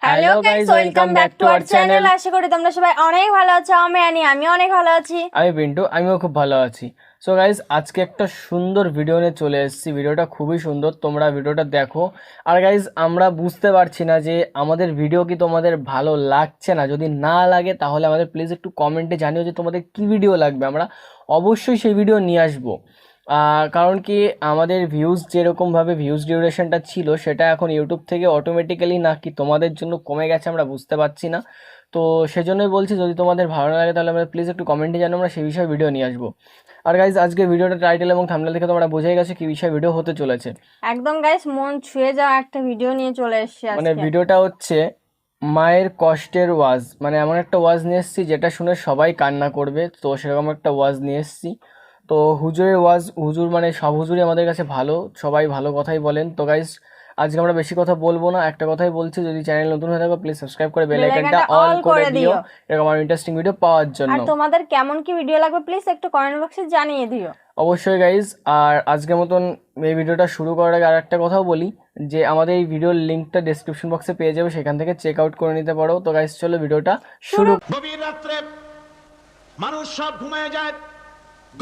Hello guys, welcome back to our channel. আশা করি তোমরা সবাই অনেক ভালো আছো। আমি অনেক ভালো আছি। আমি পিন্টু, আমিও খুব ভালো আছি। সো গাইস, আজকে একটা সুন্দর ভিডিও নিয়ে চলে এসেছি। ভিডিওটা খুবই সুন্দর, তোমরা ভিডিওটা দেখো। আর গাইস, আমরা বুঝতে পারছি না যে আমাদের ভিডিও কি তোমাদের ভালো লাগছে না। যদি না লাগে তাহলে আমাদের প্লিজ একটু কমেন্টে জানিও যে তোমাদের কি ভিডিও লাগবে। আমরা অবশ্যই সেই ভিডিও নিয়ে আসবো। কারণ কি, আমাদের যেরকমভাবে ভিউজ ডিউরেশনটা ছিল সেটা এখন ইউটিউব থেকে অটোমেটিক্যালি নাকি তোমাদের জন্য কমে গেছে, আমরা বুঝতে পারছি না। তো সেজন্যই বলছি, যদি তোমাদের ভালো লাগে তাহলে আমরা প্লিজ একটু কমেন্টে জানো, আমরা সেই বিষয়ে ভিডিও নিয়ে আসবো। আর গাইজ, আজকে ভিডিওটা টাইটেল এবং থাম্বনেল থেকে তোমরা বুঝেই গেছো কি বিষয়ে ভিডিও হতে চলেছে। একদম গাইস, মন ছুঁয়ে যাওয়া একটা ভিডিও নিয়ে চলে এসেছি মানে আজকে। ভিডিওটা হচ্ছে মায়ের কষ্টের ওয়াজ। মানে এমন একটা ওয়াজ নিয়ে এসেছি যেটা শুনে সবাই কান্না করবে, তো সেরকম একটা ওয়াজ নিয়ে এসেছি। তো হুজুরের ওয়াজ, হুজুর মানে সব হুজুরই আমাদের কাছে ভালো, সবাই ভালো কথাই বলেন। তো গাইজ, আজকে আমরা বেশি কথা বলবো না, একটা কথাই বলছি, যদি চ্যানেল নতুন হয়ে থাকো প্লিজ সাবস্ক্রাইব করে বেল আইকনটা অল করে দিও এরকম আর ইন্টারেস্টিং ভিডিও পাওয়ার জন্য। আর তোমাদের কেমন কি ভিডিও লাগবে প্লিজ একটু কমেন্ট বক্সে জানিয়ে দিও। অবশ্যই গাইজ। আর আজকের মতন এই ভিডিওটা শুরু করার আগে আর একটা কথাও বলি, যে আমাদের এই ভিডিওর লিঙ্কটা ডেসক্রিপশন বক্সে পেয়ে যাবে, সেখান থেকে চেক আউট করে নিতে পারো। তো গাইজ, চলো ভিডিওটা শুরু। গভীর রাত্রে মানুষ সব ঘুমায় যায়।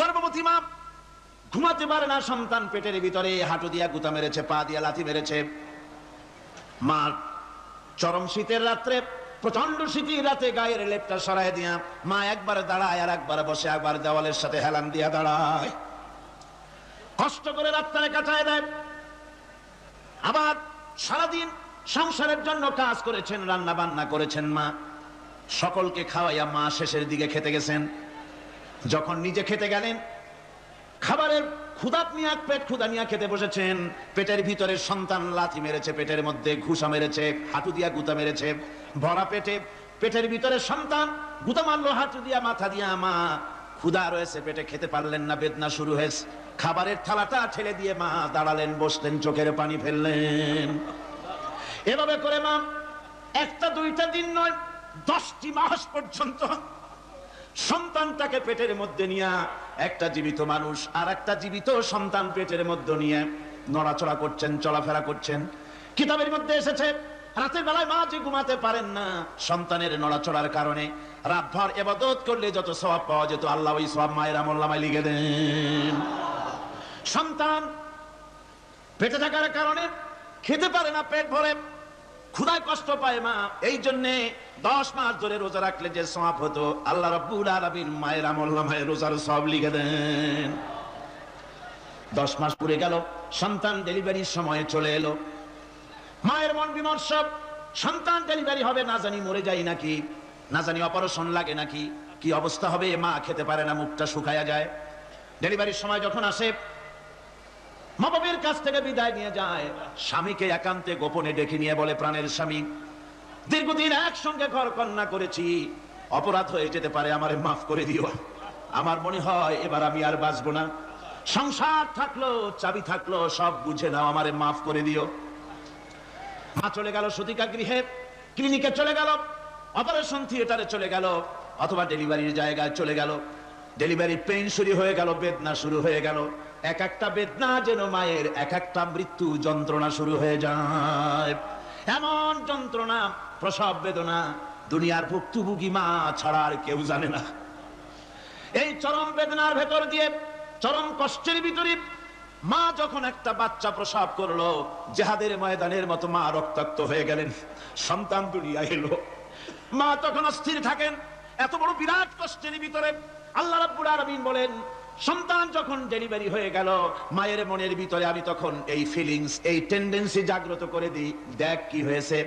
গর্ভবতী মা ঘুমাতে পারে না, সন্তান পেটের ভিতরে হাঁটু দিয়া গুতা মেরেছে, পা দিয়া লাথি মেরেছে। মা চরম শীতের রাত্রে, প্রচন্ড শীতের রাতে গায়ের লেপটা সরাই দিয়া মা একবার দাঁড়ায় আর একবার বসে, একবার দেওয়ালের সাথে হেলান দিয়া দাঁড়ায়, কষ্ট করে রাত্রে কাটায় দেয়। আবার সারাদিন সংসারের জন্য কাজ করেছেন, রান্না বান্না করেছেন মা, সকলকে খাওয়াইয়া মা শেষের দিকে খেতে গেছেন। যখন নিজে খেতে গেলেন, খাবারের ক্ষুধাত নিয়ে পেট ক্ষুধা নিয়ে খেতে বসেছেন, পেটের ভিতরে সন্তান লাথি মেরেছে, পেটের মধ্যে ঘুষা মেরেছে, হাঁটু দিয়া গুতা মেরেছে, ভরা পেটে পেটের ভিতরে সন্তান গুতা মারলো হাঁটু দিয়া, মাথা দিয়া। মা ক্ষুধা রয়েছে, পেটে খেতে পারলেন না, বেদনা শুরু হয়েছে। খাবারের থালাটা ঠেলে দিয়ে মা দাঁড়ালেন, বসলেন, চোখের পানি ফেললেন। এভাবে করে মা একটা দুইটা দিন নয়, 10টি মাস পর্যন্ত সন্তানটাকে পেটের মধ্যে নিয়ে, একটা জীবিত মানুষ আর একটা জীবিত সন্তান পেটের মধ্যে নিয়ে নড়াচড়া করছেন, চলাফেরা করছেন। কিতাবের মধ্যে এসেছে, রাতের বেলায় মা যে ঘুমাতে পারেন না সন্তানের নড়াচড়ার কারণে, রাতভর ইবাদত করলে যত সওয়াব পাওয়া যেত আল্লাহ ওই সওয়াব মায়ের আমলনামায় লিখে দেন। সন্তান পেটে থাকার কারণে খেতে পারে না, পেট ভরে ক্ষুধায় কষ্ট পায় মা। এই জন্য 10 মাস ধরে রোজা রাখলে যে সওয়াব হতো আল্লাহ রাব্বুল আলামিন মায়ের আমলনামায় রোজার সওয়াব লিখে দেন। 10 মাস পুরে গেল, সন্তান ডেলিভারির সময় চলে এলো। মায়ের মন বিমর্ষ, সন্তান ডেলিভারি হবে, না জানি মরে যাই নাকি, না জানি অপারেশন লাগে নাকি, কি অবস্থা হবে। মা খেতে পারে না, মুখটা শুকায়া যায়। ডেলিভারির সময় যখন আসে, মা বাবার কাছ থেকে বিদায় নিয়ে যায়, স্বামীকে একান্তে গোপনে ডেকে নিয়ে বলে, প্রাণের স্বামী, দীর্ঘদিন একসঙ্গে ঘর কন্যা করেছি, অপরাধ হয়ে যেতে পারে, আমারে মাফ করে দিও। আমার মনে হয় এবার আমি আর বাঁচবো না। সংসার থাকলো, চাবি থাকলো, সব বুঝে নাও, আমারে মাফ করে দিও। মা চলে গেল সতিকা গৃহে, ক্লিনিকে চলে গেল, অপারেশন থিয়েটারে চলে গেল, অথবা ডেলিভারির জায়গায় চলে গেল। ডেলিভারি পেইন শুরু হয়ে গেল, বেদনা শুরু হয়ে গেল। এক একটা বেদনা যেন মায়ের এক একটা মৃত্যু যন্ত্রণা শুরু হয়ে যায়। এমন যন্ত্রণা, প্রসব বেদনা দুনিয়ার ভুক্তভোগী মা ছাড়া আর কেউ জানে না। এই চরম বেদনার ভেতর দিয়ে, চরম কষ্টের ভিতরে মা যখন একটা বাচ্চা প্রসব করলো, জিহাদের ময়দানের মতো মা রক্তাক্ত হয়ে গেলেন, সন্তান দুনিয়া এলো। মা তখন অস্থির থাকেন, এত বড় বিরাট কষ্টের ভিতরে। আল্লাহ রাব্বুল আলামিন বলেন, সন্তান যখন ডেলিভারি হয়ে গেল, মায়ের মনের ভিতরে আমি তখন এই ফিলিংস, এই টেন্ডেন্সি জাগ্রত করে দিই, দেখ কি হয়েছে।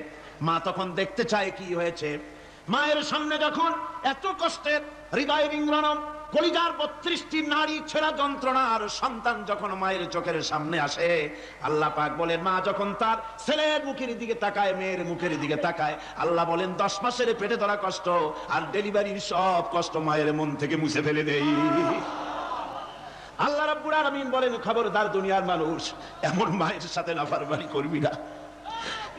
মা তখন দেখতে চায় কি হয়েছে। মায়ের সামনে যখন এত কষ্টের, হৃদয় বিংরণ, কলিজার 32টি নারী ছেঁড়া যন্ত্রণার সন্তান যখন মায়ের চোখের সামনে আসে, আল্লাহ পাক বলেন, মা যখন তার ছেলের মুখের দিকে তাকায়, মেয়ের মুখের দিকে তাকায়, আল্লাহ বলেন 10 মাসের পেটে ধরা কষ্ট আর ডেলিভারির সব কষ্ট মায়ের মন থেকে মুছে ফেলে দেই। আল্লাহ রাব্বুল আলামিন বলেন, খবরদার দুনিয়ার মানুষ, এমন মায়ের সাথে নাফরমানি করবি না,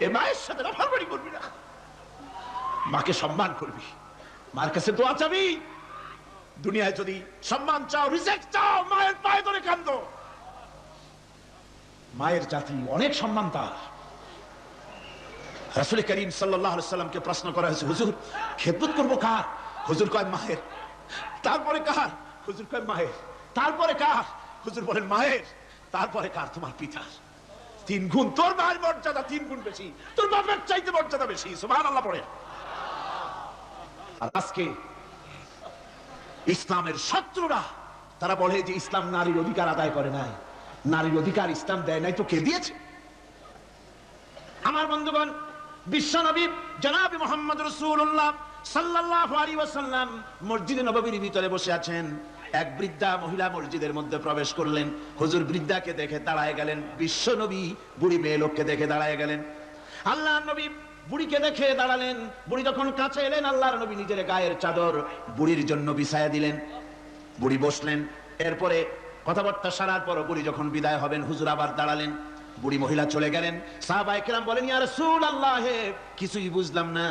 এ মায়ের সাথে নাফরমানি করবি না। মাকে সম্মান করবি, মার কাছে দোয়া চাবি। দুনিয়ায় যদি সম্মান চাও, রিজেক্ট চাও, মায়ের পায়ে ধরে কাঁদো। মায়ের জাতি অনেক সম্মান তার। রাসূল করিম সাল্লাল্লাহু আলাইহি সাল্লামকে প্রশ্ন করা হয়েছে, হুজুর খেদমত করব কার? হুজুর কয় মায়ের। তারপরে কার? হুজুর কয় মায়ের। তারপরে কার? হুজুর বলেন মায়ের। তারপরে কার? তোমার পিতার। 3 গুণ। তোর মায়ের মর্যাদা 3 গুণ বেশি, তোর বাপের চাইতে মর্যাদা বেশি। সুবহানাল্লাহ পড়ে। আর আজকে ইসলামের শত্রুরা তারা বলে যে ইসলাম নারীর অধিকার আদায় করে নাই। নারীর অধিকার ইসলাম দেয় নাই তো কে দিয়েছে? আমার বন্ধুগণ, বিশ্বনবী জনাব মুহাম্মদ রাসূলুল্লাহ সাল্লাল্লাহু আলাইহি ওয়াসাল্লাম মসজিদে নববীর ভিতরে বসে আছেন। এক বৃদ্ধা মহিলা মসজিদের মধ্যে প্রবেশ করলেন। হুজুর বৃদ্ধাকে দেখে দাঁড়ায় গেলেন। বিশ্বনবী বুড়ি মেয়ে লোককে দেখে দাঁড়ায় গেলেন। আল্লাহর নবী বুড়িকে দেখে দাঁড়ালেন। বুড়ি যখন কাছে এলেন, আল্লাহর নবী নিজের গায়ের চাদর বুড়ির জন্য বিছায়া দিলেন। বুড়ি বসলেন। এরপরে কথাবার্তা সারার পর বুড়ি যখন বিদায় হবেন, হুজুর আবার দাঁড়ালেন। বুড়ি মহিলা চলে গেলেন। সাহাবায়ে কেরাম বলেন, ইয়া রাসূলুল্লাহ, কিছুই বুঝলাম না,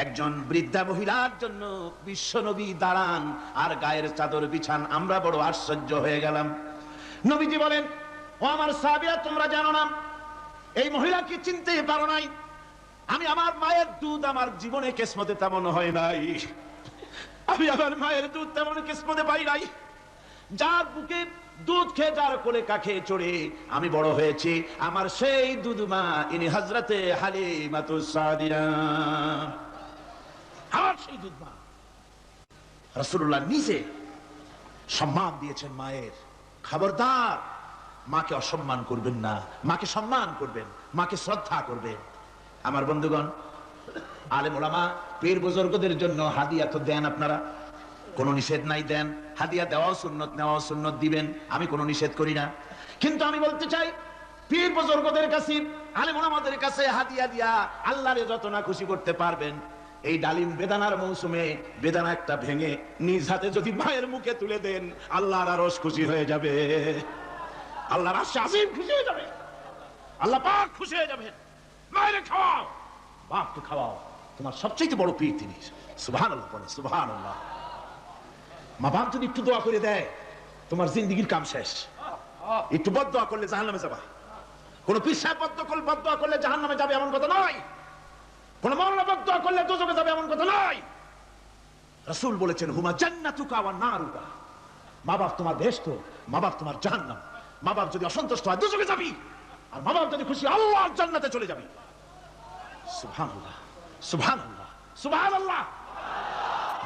একজন বৃদ্ধা মহিলার জন্য বিশ্বনবী দাঁড়ান আর গায়ের চাদর বিছান, আমরা বড় আশ্চর্য হয়ে গেলাম। নবীজি বলেন, ও আমার সাহাবীরা, তোমরা জানো না এই মহিলাকে চিনতে পারো নাই? আমি আমার মায়ের দুধ আমার জীবনে কিসমতে তেমন হয় নাই। আমি আমার মায়ের দুধ তেমন কিসমতে পাই নাই। যার বুকে দুধ খেয়ে, যার কোলে কাখে চড়ে আমি বড় হয়েছি, আমার সেই দুধ মা ইনি হযরতে হালিমাতুস সাদিয়া, আমার সেই দুধ মা। রাসূলুল্লাহ নিজে সম্মান দিয়েছেন মায়ের। খবরদার, মাকে অসম্মান করবেন না, মাকে সম্মান করবেন, মাকে শ্রদ্ধা করবেন। আমার বন্ধুগণ, আলেম ওলামা পীর বুজুর্গদের জন্য হাদিয়া তো দেন, আপনারা কোনো নিষেধ নাই, দেন। হাদিয়া দেওয়াও সুন্নত, নেওয়াও সুন্নত, দিবেন, আমি কোনো নিষেধ করি না। কিন্তু আমি বলতে চাই, পীর বুজুর্গদের কাছে, আলেম ওলামাদের কাছে হাদিয়া দিয়া আল্লাহরে যত না খুশি করতে পারবেন, এই ডালিম বেদানার মৌসুমে বেদানা একটা ভেঙে নিজ হাতে যদি মায়ের মুখে তুলে দেন, আল্লাহর আরশ খুশি হয়ে যাবে, আল্লাহর আরশ আজিম খুশি হয়ে যাবে, আল্লাহ পাক খুশি হয়ে যাবেন। মায়ের খাওয়াও, বাপকে খাওয়াও, তোমার সবচেয়ে বড় পীর তিনি। সুবহানাল্লাহ বলেন, সুবহানাল্লাহ। মা বাপ যদি একটু দোয়া করে দেয়, তোমার জিন্দেগির কাম শেষ। একটু বদদোয়া করলে জাহান্নামে যাবা। কোন পীর সাহেব বদদোয়া করলে জাহান্নামে যাবে এমন কথা নয়। কোন মাওলানা বদদোয়া করলে দোজখে যাবে এমন কথা নয়। রাসূল বলেছেন, হুমা জান্নাতুকা ওয়া নারুকা। মা বাপ তোমার বেহেশত, মা বাপ তোমার জাহান্নাম। মা বাপ যদি অসন্তুষ্ট হয়, দোজখে যাবি, আর মা বাপ যদি খুশি, আল্লাহর জান্নাতে চলে যাবি। সুবহানাল্লাহ, সুবহানাল্লাহ, সুবহানাল্লাহ।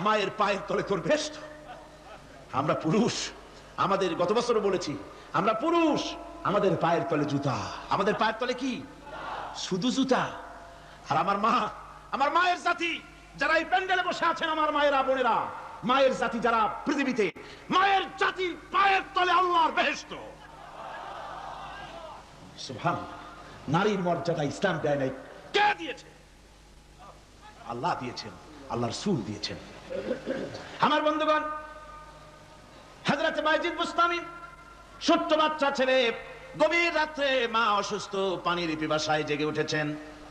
মায়ের পায়ের তলে তোর বেহেশত। আমরা পুরুষ, আমাদের গত বছর বলেছি, আমরা পুরুষ, আমাদের পায়ের তলে জুতা। আমাদের পায়ের তলে কি? শুধু জুতা। আর আমার মা, আমার মায়ের জাতি যারা এই প্যান্ডেলে বসে আছেন, আমার মায়েরা বোনেরা, মায়ের জাতি যারা পৃথিবীতে, মায়ের জাতির পায়ের তলে আল্লাহর বেহেশত। সুবহানাল্লাহ। নারীর মর্যাদা ইসলাম দেয় নাই, কে দিয়েছে? আল্লাহ দিয়েছেন, আল্লাহর রাসূল দিয়েছেন। আমার বন্ধুগণ, হযরত বাইজিদ বুস্তামি, ছোট্ট বাচ্চা ছেলে, গভীর রাত্রে মা অসুস্থ, পানির পিপাসায় জেগে উঠেছেন।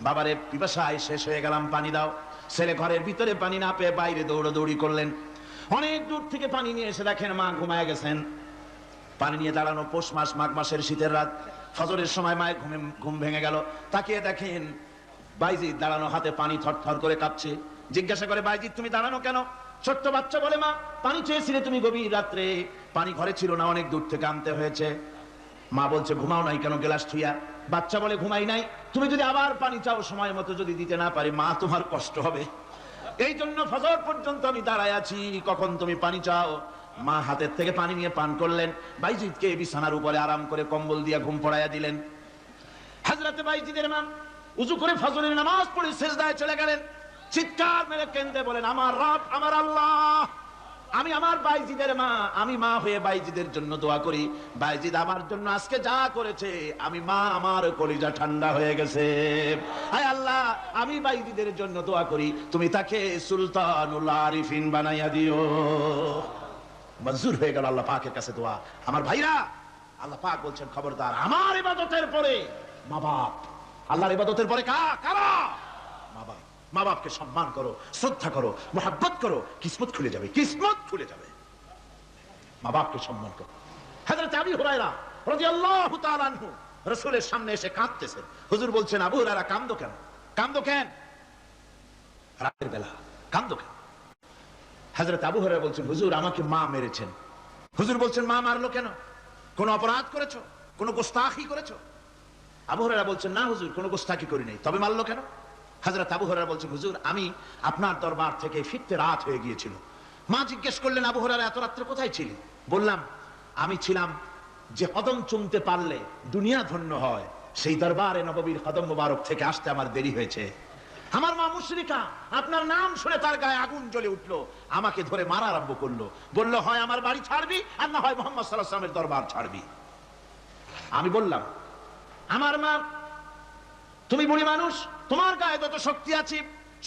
বাবারে, পিপাসায় শেষ হয়ে গেলাম, পানি দাও। ছেলে ঘরের ভিতরে পানি না পেয়ে বাইরে দৌড়াদৌড়ি করলেন। অনেক দূর থেকে পানি নিয়ে এসে দেখেন মা ঘুমায় গেছেন। পানি নিয়ে দাঁড়ানো পৌষ মাস, মাঘ মাসের শীতের রাত, ফজরের সময় মায়ের ঘুম ভেঙে গেল। তাকিয়ে দেখেন বাইজিদ দাঁড়ানো, হাতে পানি থরথর করে কাঁপছে। জিজ্ঞাসা করে, বাইজিদ তুমি দাঁড়ানো কেন? ছোট্ট বাচ্চা বলে, মা পানি চেয়েছিলে তুমি গভীর রাত্রে, পানি ঘরে ছিল না, অনেক দূর থেকে আনতে হয়েছে। মা বলছে, ঘুমাও নাই কেন গ্লাস থুইয়া? বাচ্চা বলে, ঘুমাই নাই, তুমি যদি আবার পানি চাও, সময় মতো যদি দিতে না পারি, মা তোমার কষ্ট হবে, এই জন্য ফজর পর্যন্ত আমি দাঁড়ায় আছি, কখন তুমি পানি চাও। মা হাতের থেকে পানি নিয়ে পান করলেন। বাইজিদকে বিছানার উপরে আরাম করে কম্বল দিয়ে ঘুম পড়াইয়া দিলেন। হযরতে বাইজিদের মা উযু করে ফজরের নামাজ পড়ে সিজদায় চলে গেলেন। চিৎকার মেরে কেঁদে বলেন, আমার রব, আমার আল্লাহ, আমি আমার বাইজিদের মা, আমি মা হয়ে বাইজিদের জন্য দোয়া করি। বাইজিদ আমার জন্য আজকে যা করেছে, আমি মা, আমার কলিজা ঠান্ডা হয়ে গেছে। আয় আল্লাহ, আমি বাইজিদের জন্য দোয়া করি, তুমি তাকে সুলতানুল আরিফিন বানাইয়া দিও। মঞ্জুর হয়ে গেল আল্লাহ পাকের কাছে দোয়া। আমার ভাইরা, আল্লাহ পাক বলছেন, খবরদার, আমার ইবাদতের পরে মা বাপ, আল্লাহর ইবাদতের পরে কারা? মা বাপ। মা বাপকে সম্মান করো, শ্রদ্ধা করো, মোহাব্বত করো, কিসমত খুলে যাবে, কিসমত খুলে যাবে। মা বাপকে সম্মান করো। হযরত আবু হুরায়রা রাদিয়াল্লাহু তাআলা আনহু রাসূলের সামনে এসে কাঁদতেছেন। হুজুর বলছেন, আবু হুরায়রা কাঁদো কেন? কান্দো কেন? রাতের বেলা কান্দো কেন? হযরত আবু হুরায়রা বলছেন, হুজুর আমাকে মা মেরেছেন। হুজুর বলছেন, মা মারলো কেন? কোন অপরাধ করেছো? কোন গোস্তাখি করেছো? আবু হুরায়রা বলছেন, না হুজুর, কোন গোস্তাখি করি নাই, তবে মারলো কেন? হযরত আবু হুরায়রা বলছেন, হুজুর আমি আপনার দরবার থেকে ফিরতে রাত হয়ে গিয়েছিল। মা জিজ্ঞেস করলেন, আবু হুরায়রা এত রাত্রে কোথায় ছিলি? বললাম, আমি ছিলাম যে কদম চুমতে পারলে দুনিয়া ধন্য হয়, সেই দরবারে নববীর কদম মোবারক থেকে আসতে আমার দেরি হয়েছে। আমার মা মুশরিকা, আপনার নাম শুনে তার গায়ে আগুন জ্বলে উঠলো, আমাকে ধরে মারা আরম্ভ করলো। বলল, হয় আমার বাড়ি ছাড়বি আর না হয় মুহাম্মদ সাল্লাল্লাহু আলাইহি ওয়াসাল্লামের দরবার ছাড়বি। আমি বললাম, আমার মা, তুমি বুড়ি মানুষ, তোমার গায়ে যত শক্তি আছে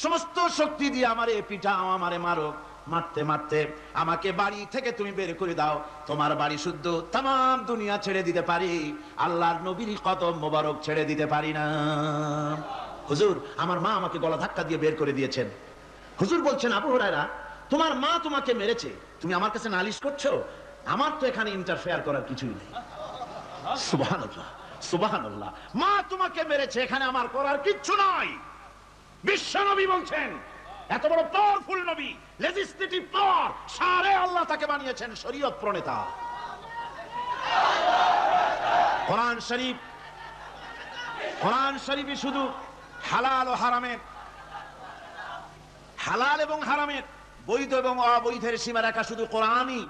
সমস্ত শক্তি দিয়ে আমারে পিটাও, আমারে মারো, মারতে মারতে আমাকে বাড়ি থেকে তুমি বের করে দাও। তোমার বাড়ি শুদ্ধ, তাম দুনিয়া ছেড়ে দিতে পারি, আল্লাহর নবীর কদম মোবারক ছেড়ে দিতে পারি না। হুজুর আমার মা আমাকে গলা ধাক্কা দিয়ে বের করে দিয়েছেন। হুজুর বলছেন, আবু হুরায়রা তোমার মা তোমাকে মেরেছে, তুমি আমার কাছে নালিশ করছো? আমার তো এখানে ইন্টারফেয়ার করার কিছুই নেই। সুবহানাল্লাহ, সুবহানাল্লাহ। মা তোমাকে মেরেছে, এখানে আমার করার কিচ্ছু নাই। বিশ্বনবী বলছেন, এত বড় পাওয়ারফুল নবী, লেজিসলেটিভ পাওয়ার, সারে আল্লাহ তাকে বানিয়েছেন শরীয়ত প্রণেতা। কোরআন শরীফ, কোরআন শরীফে শুধু হালাল ও হারামের, হালাল এবং হারামের, বৈধ এবং অবৈধের সীমারেখা শুধু কোরআনই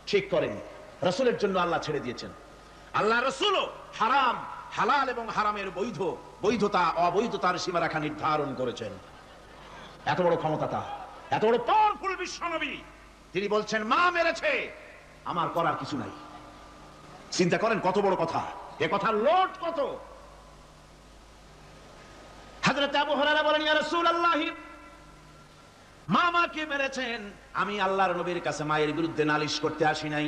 ঠিক করেন, রাসূলের জন্য আল্লাহ ছেড়ে দিয়েছেন। আল্লাহ রাসূলও হারাম, হালাল এবং হারামের বৈধতা অবৈধতার সীমারেখা নির্ধারণ করেছেন। এত বড় ক্ষমতা তার, এত বড় পাওয়ারফুল বিশ্বনবী, তিনি বলছেন মা মেরেছে, আমার করার কিছু নাই। চিন্তা করেন কত বড় কথা, এ কথার লোড কত। হযরত আবু হুরায়রা বলেন, ইয়া রাসূলুল্লাহ, মা মাকে মেরেছেন, আমি আল্লাহর নবীর কাছে মায়ের বিরুদ্ধে নালিশ করতে আসি নাই।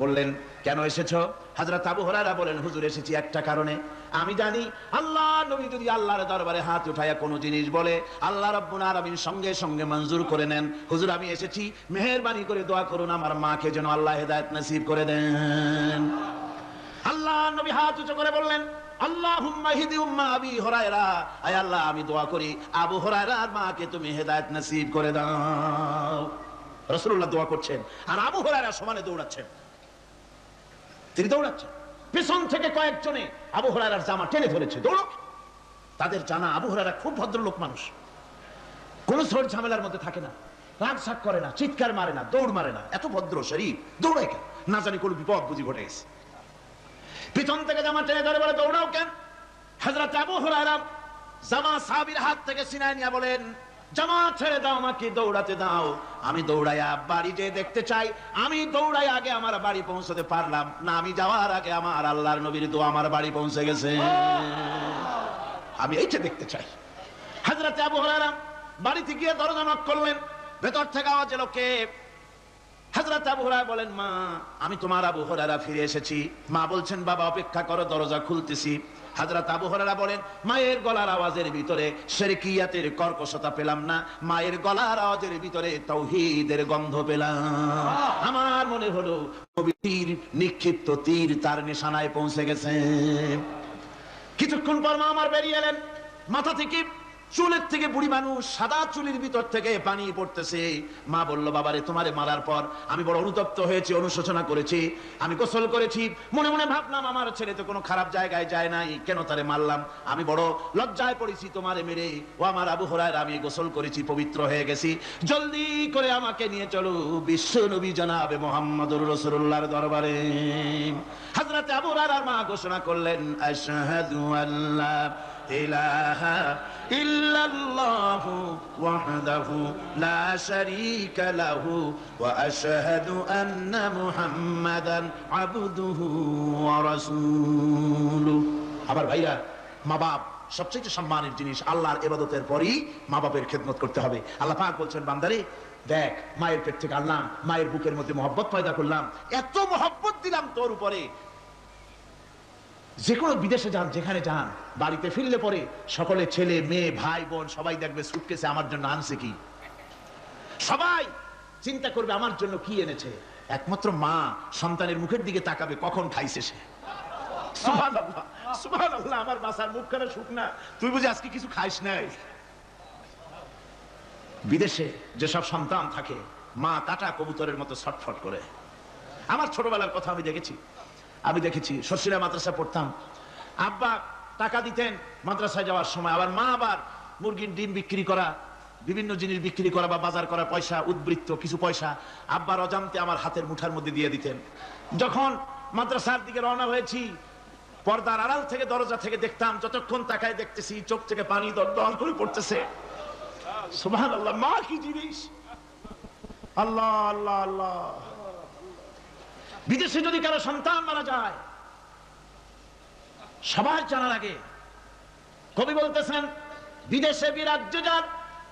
বললেন, কেন এসেছো? হযরত আবু হুরায়রা বলেন, হুজুর এসেছি একটা কারণে, আমি জানি আল্লাহ নবী যদি আল্লাহর দরবারে হাত উঠায়া কোনো জিনিস বলে, আল্লাহ রাব্বুল আলামিন সঙ্গে সঙ্গে মঞ্জুর করে নেন। হুজুর আমি এসেছি, মেহেরবানি করে দোয়া করুন আমার মাকে যেন আল্লাহ হেদায়েত নসিব করে দেন। আল্লাহ নবী হাত উঁচু করে বললেন, আল্লাহুম্মা হিদি উম্মা আবি হুরায়রা, আয় আল্লাহ আমি দোয়া করি আবু হুরায়রার মাকে তুমি হেদায়েত নসিব করে দাও। রাসূলুল্লাহ দোয়া করছেন আর আবু হুরায়রা সমানে দৌড়াচ্ছেন। তিনি দৌড়াচ্ছেন, পেছন থেকে কয়েকজনে আবু হুরায়রার জামা টেনে ধরেছে, দৌড়ো। তাদের জানা আবু হুরায়রা খুব ভদ্রলোক মানুষ, কোন ঝড় ঝামেলার মধ্যে থাকে না, রাগ শাক করে না, চিৎকার মারে না, দৌড় মারে না, এত ভদ্র শরীর, দৌড়ায় কেন? না জানি কোন বিপদ বুঝি ঘটে গেছে। পিছন থেকে জামা টেনে ধরে বলে, দৌড়াও কেন? হযরত আবু হুরায়রা জামা সাহাবীর হাত থেকে ছিনায় নিয়ে বলেন, জামা ছেড়ে দাও, আমাকে দৌড়াতে দাও, আমি দৌড়াইয়া বাড়ি যেয়ে দেখতে চাই। আমি দৌড়াই আগে আমার বাড়ি পৌঁছতে পারলাম না, আমি যাওয়ার আগে আমার আল্লাহর নবীর দোয়া আমার বাড়ি পৌঁছে গেছে, আমি এইটা দেখতে চাই। হযরত আবু হুরায়রা বাড়িতে গিয়ে দরজা নক করলেন, ভেতর থেকে আওয়াজ এলো, কে? হযরত আবু হুরায়রা বলেন, মা আমি তোমার আবু হুরায়রা ফিরে এসেছি। মা বলছেন, বাবা অপেক্ষা করো, দরজা খুলতেছি। হযরত আবু হুরায়রা বলেন, মায়ের গলার আওয়াজের ভিতরে শিরকিয়াতের কর্কশতা পেলাম না, মায়ের গলার আওয়াজের ভিতরে তাওহীদের গন্ধ পেলাম। আমার মনে হলো নবীর নিক্ষিপ্ত তীর তার নিশানায় পৌঁছে গেছে। কিছুক্ষণ পর মা আমার বেরিয়ে এলেন, মাথা থেকে চুলের থেকে, বুড়ি মানুষ, সাদা চুলের ভিতর থেকে পানি পড়তেছে। মা বলল, বাবারে তোমারে মারার পর আমি বড় অনুতপ্ত হয়েছি, অনুশোচনা করেছি, আমি গোসল করেছি, মনে মনে ভাবলাম আমার ছেলে তো কোনো খারাপ জায়গায় যায় নাই, কেন তারে মারলাম, আমি বড় লজ্জায় পড়েছি তোমারে মেরে। ও আমার আবু হুরায়রা, আমি গোসল করেছি, পবিত্র হয়ে গেছি, জলদি করে আমাকে নিয়ে চলো বিশ্ব নবী জনাবে মুহাম্মদুর রাসূলুল্লাহর দরবারে। হযরত আবু হুরায়রার মা ঘোষণা করলেন, আশহাদু আল্লা ইলাহা ইল্লাল্লাহু ওয়াহদাহু লা শারীকা লাহু ওয়া আশহাদু আন্না মুহাম্মাদান আবদুহু ওয়া রাসূলুহু। আবার ভাইরা, মা বাপ সবচেয়ে সম্মানের জিনিস, আল্লাহর ইবাদতের পরই মা বাপের খেদমত করতে হবে। আল্লাহ পাক বলছেন, বান্দারে দেখ, মায়ের পেট থেকে আনলাম, মায়ের বুকের মধ্যে মহব্বত পয়দা করলাম, এত মহব্বত দিলাম তোর উপরে, যে কোনো বিদেশে যান, যেখানে যান, বাড়িতে ফিরলে পরে সকলে ছেলে মেয়ে ভাই বোন সবাই দেখবে সুটকেসে আমার জন্য আনছে কি, সবাই চিন্তা করবে আমার জন্য কি এনেছে। একমাত্র মা সন্তানের মুখের দিকে তাকাবে কখন খাইছে সে, সুবহানাল্লাহ সুবহানাল্লাহ, আমার বাসার মুখখানা শুকনা, তুই বুঝি আজকে কিছু খাইস নাই? বিদেশে যেসব সন্তান থাকে মা কাটা কবুতরের মতো ছটফট করে। আমার ছোটবেলার কথা আমি দেখেছি শর্ষিরা মাদ্রাসা পড়তাম, আব্বা টাকা দিতেন মাদ্রাসায় যাওয়ার সময়, আবার মা আবার মুরগির ডিম বিক্রি করা, বিভিন্ন জিনিস বিক্রি করা বা বাজার করা পয়সা, উদ্বৃত্ত কিছু পয়সা আব্বার অজান্তে আমার হাতের মুঠার মধ্যে দিয়ে দিতেন। যখন মাদ্রাসার দিকে রওনা হয়েছি, পর্দার আড়াল থেকে দরজা থেকে দেখতাম, যতক্ষণ তাকায় দেখতেছি চোখ থেকে পানি দরদর করে পড়তেছে। সুবহানাল্লাহ, মা কি জিনিস! আল্লাহ আল্লাহ আল্লাহ। বিদেশে যদি কারো সন্তান মারা যায় সবার জানার আগে কবি বলতেছেন, বিদেশে বিরাজ্য যার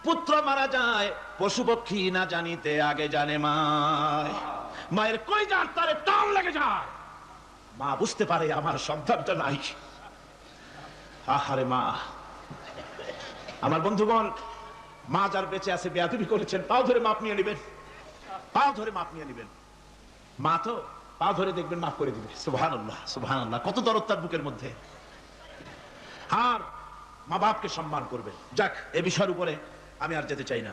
পুত্র মারা যায়, পশু পক্ষী না জানিতে আগে জানে মায়। মায়ের কই যার তারে টান লেগে যায়, মা বুঝতে পারে আমার সন্তানটা নাই। আহারে মা! আমার বন্ধুগণ, মা যার বেঁচে আছে বেয়াদবি করেছেন, পাও ধরে মাপ নিয়ে নেবেন, পাও ধরে মাপ নিয়ে নেবেন। মা তো পা ধরে দেখবেন মাফ করে দিবে। সুবহানাল্লাহ সুবহানাল্লাহ, কত দরদ তার বুকের মধ্যে। আর মা বাপকে সম্মান করবেন। যাক, এ বিষয়ের উপরে আমি আর যেতে চাই না,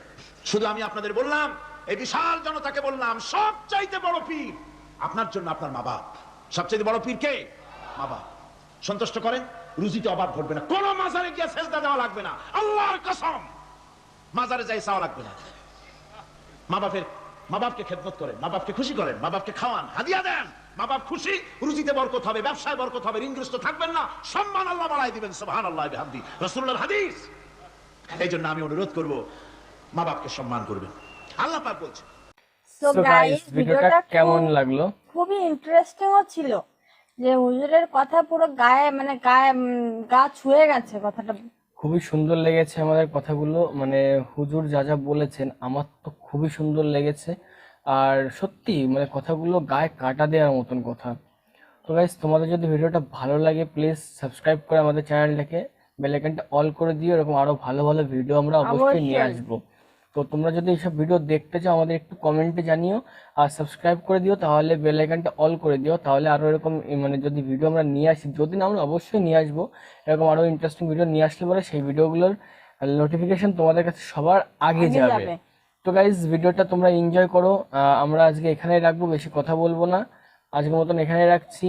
শুধু আমি আপনাদের বললাম, এই বিশাল জনতাকে বললাম, সবচাইতে বড় পীর আপনার জন্য আপনার মা বাপ। সবচাইতে বড় পীর কে? মা বাপ। সন্তুষ্ট করেন, রুজিতে অভাব ঘটবে না, কোন মাজারে গিয়ে সেজদা দেওয়া লাগবে না, আল্লাহর কসম মাজারে যাই চাওয়া লাগবে না। মা বাপকে খেদমত করেন, মা বাপকে খুশি করেন, মা বাপকে খাওয়ান, হাদিয়া দেন, মা বাপ খুশি, রুজিতে বরকত হবে, ব্যবসায় বরকত হবে, ঋণগ্রস্ত থাকবেন না, সম্মান আল্লাহ বাড়াই দিবেন। সুবহানাল্লাহ বিহামদি, রাসূলুল্লাহর হাদিস। এই জন্য আমি অনুরোধ করব, মা বাপকে সম্মান করবেন। আল্লাহ পাক বলছেন। সো So guys, গাইস, ভিডিওটা কেমন লাগলো? খুবই ইন্টারেস্টিংও ছিল, যে হুজুরের কথা পুরো গায়ে মানে গা ছুঁয়ে গেছে কথাটা। খুবই সুন্দর লেগেছে আমাদের কথাগুলো, মানে হুজুর যা যা বলেছেন আমার তো খুবই সুন্দর লেগেছে। আর সত্যি মানে কথাগুলো গায়ে কাটা দেওয়ার মতন কথা। তো গাইস, তোমাদের যদি ভিডিওটা ভালো লাগে প্লিজ সাবস্ক্রাইব করে আমাদের চ্যানেলটাকে বেল আইকনটা অল করে দিও, এরকম আরো ভালো ভালো ভিডিও আমরা অবশ্যই নিয়ে আসবো। তো তোমরা যদি এইসব ভিডিও দেখতে চাও আমাদের একটু কমেন্টে জানিও, আর সাবস্ক্রাইব করে দিও, তাহলে বেল আইকনটা অল করে দিও, তাহলে আরো এরকম মানে যদি ভিডিও আমরা নিয়ে আসি, যদি না আমরা অবশ্যই নিয়ে আসবো, এরকম আরো ইন্টারেস্টিং ভিডিও নিয়ে আসলে পরে সেই ভিডিওগুলোর নোটিফিকেশন তোমাদের কাছে সবার আগে যাবে। তো গাইজ, ভিডিওটা তোমরা এনজয় করো। আমরা আজকে এখানেই রাখবো, বেশি কথা বলবো না, আজকের মতন এখানেই রাখছি।